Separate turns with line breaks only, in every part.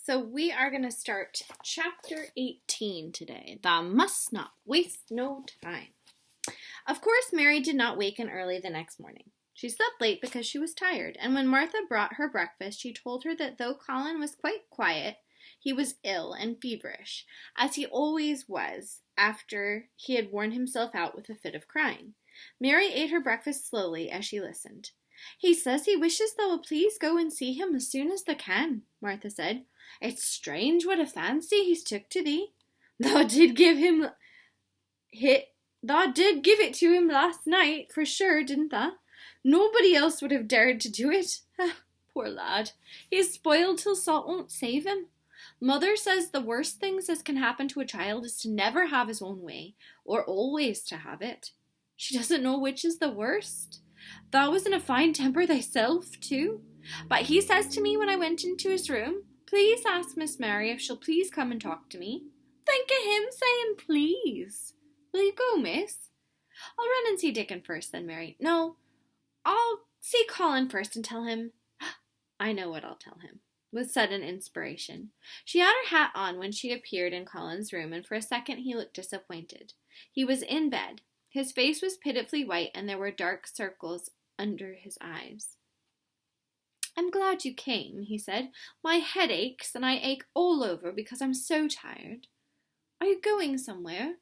So we are going to start chapter 18 today. Thou must not waste no time. Of course, Mary did not waken early the next morning. She slept late because she was tired, and when Martha brought her breakfast, she told her that though Colin was quite quiet, he was ill and feverish, as he always was after he had worn himself out with a fit of crying. Mary ate her breakfast slowly as she listened. "He says he wishes thou will please go and see him as soon as thou can," Martha said. "It's strange what a fancy he's took to thee. Thou did give it to him last night, for sure, didn't thou? Nobody else would have dared to do it. Poor lad, he's spoiled till salt won't save him. Mother says the worst things as can happen to a child is to never have his own way, or always to have it. She doesn't know which is the worst. Thou was in a fine temper thyself, too. But he says to me when I went into his room, 'Please ask Miss Mary if she'll please come and talk to me.' Think of him saying please. Will you go, miss?" "I'll run and see Dickon first," said Mary. "No, I'll see Colin first and tell him—" "I know what I'll tell him," with sudden inspiration. She had her hat on when she appeared in Colin's room, and for a second he looked disappointed. He was in bed. His face was pitifully white, and there were dark circles under his eyes. "I'm glad you came," he said. "My head aches, and I ache all over because I'm so tired. Are you going somewhere?"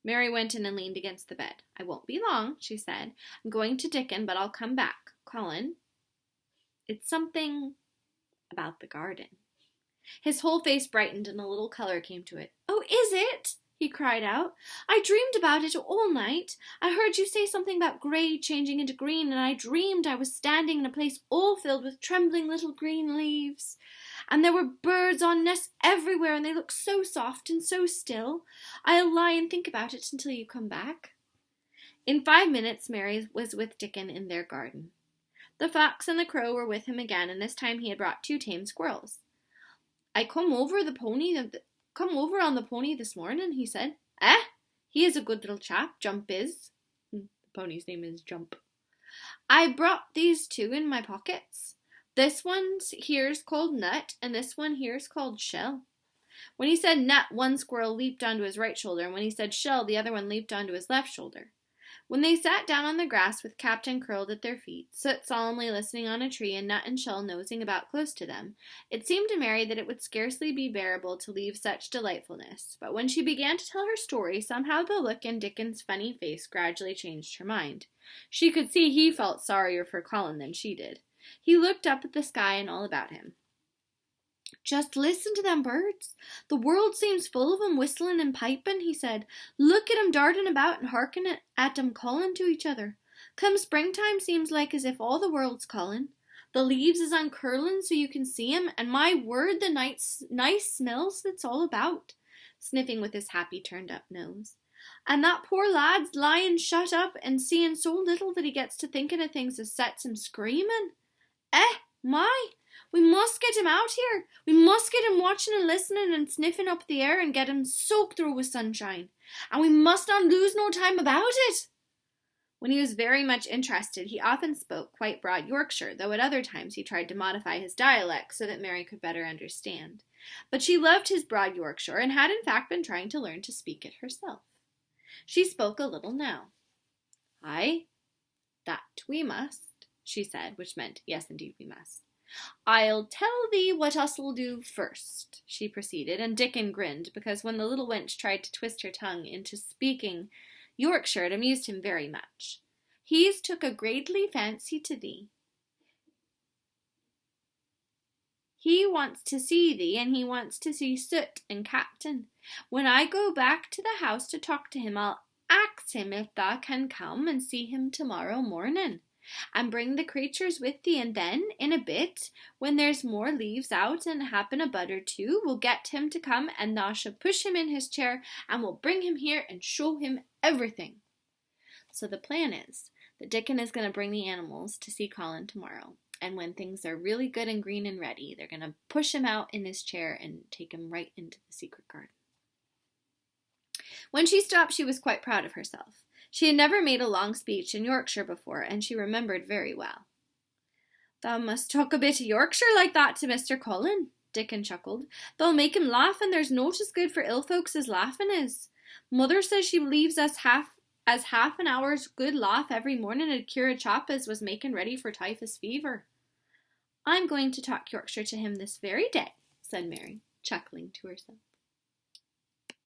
Mary went in and leaned against the bed. "I won't be long," she said. "I'm going to Dickon, but I'll come back. Colin, it's something about the garden." His whole face brightened and a little color came to it. "Oh, is it?" he cried out. "I dreamed about it all night. I heard you say something about gray changing into green, and I dreamed I was standing in a place all filled with trembling little green leaves. And there were birds on nests everywhere, and they looked so soft and so still. I'll lie and think about it until you come back." In 5 minutes, Mary was with Dickon in their garden. The fox and the crow were with him again, and this time he had brought 2 tame squirrels. "I come over on the pony this morning," he said. He is a good little chap, Jump is." The pony's name is Jump. "I brought these 2 in my pockets. This one here's called Nut, and this one here's called Shell." When he said Nut, one squirrel leaped onto his right shoulder, and when he said Shell, the other one leaped onto his left shoulder. When they sat down on the grass with Captain curled at their feet, Soot solemnly listening on a tree, and Nut and Shell nosing about close to them, it seemed to Mary that it would scarcely be bearable to leave such delightfulness. But when she began to tell her story, somehow the look in Dickon's funny face gradually changed her mind. She could see he felt sorrier for Colin than she did. He looked up at the sky and all about him. "Just listen to them birds. The world seems full of 'em whistling and piping," he said. "Look at 'em darting about and harking at 'em calling to each other. Come springtime seems like as if all the world's calling. The leaves is uncurling so you can see 'em, and my word, the nice smells that's all about," sniffing with his happy turned-up nose. "And that poor lad's lying shut up and seeing so little that he gets to thinking of things as sets him screaming. My! We must get him out here. We must get him watching and listening and sniffing up the air and get him soaked through with sunshine. And we must not lose no time about it." When he was very much interested, he often spoke quite broad Yorkshire, though at other times he tried to modify his dialect so that Mary could better understand. But she loved his broad Yorkshire and had in fact been trying to learn to speak it herself. She spoke a little now. "Aye, that we must," she said, which meant, "Yes, indeed, we must." "I'll tell thee what us'll do first," she proceeded, and Dickon grinned, because when the little wench tried to twist her tongue into speaking Yorkshire, it amused him very much. "He's took a greatly fancy to thee. He wants to see thee, and he wants to see Soot and Captain. When I go back to the house to talk to him, I'll ax him if thou can come and see him tomorrow morning. And bring the creatures with thee, and then, in a bit, when there's more leaves out and happen a bud or 2, we'll get him to come, and thou shall push him in his chair, and we'll bring him here and show him everything." So the plan is that Dickon is going to bring the animals to see Colin tomorrow, and when things are really good and green and ready, they're going to push him out in his chair and take him right into the secret garden. When she stopped, she was quite proud of herself. She had never made a long speech in Yorkshire before, and she remembered very well. "Thou must talk a bit of Yorkshire like that to Mr. Colin," Dickon chuckled. They'll make him laugh, and there's not as good for ill folks as laughing is. Mother says she believes half an hour's good laugh every morning 'ud cure a chap as was making ready for typhus fever. I'm going to talk Yorkshire to him this very day, said Mary, chuckling to herself.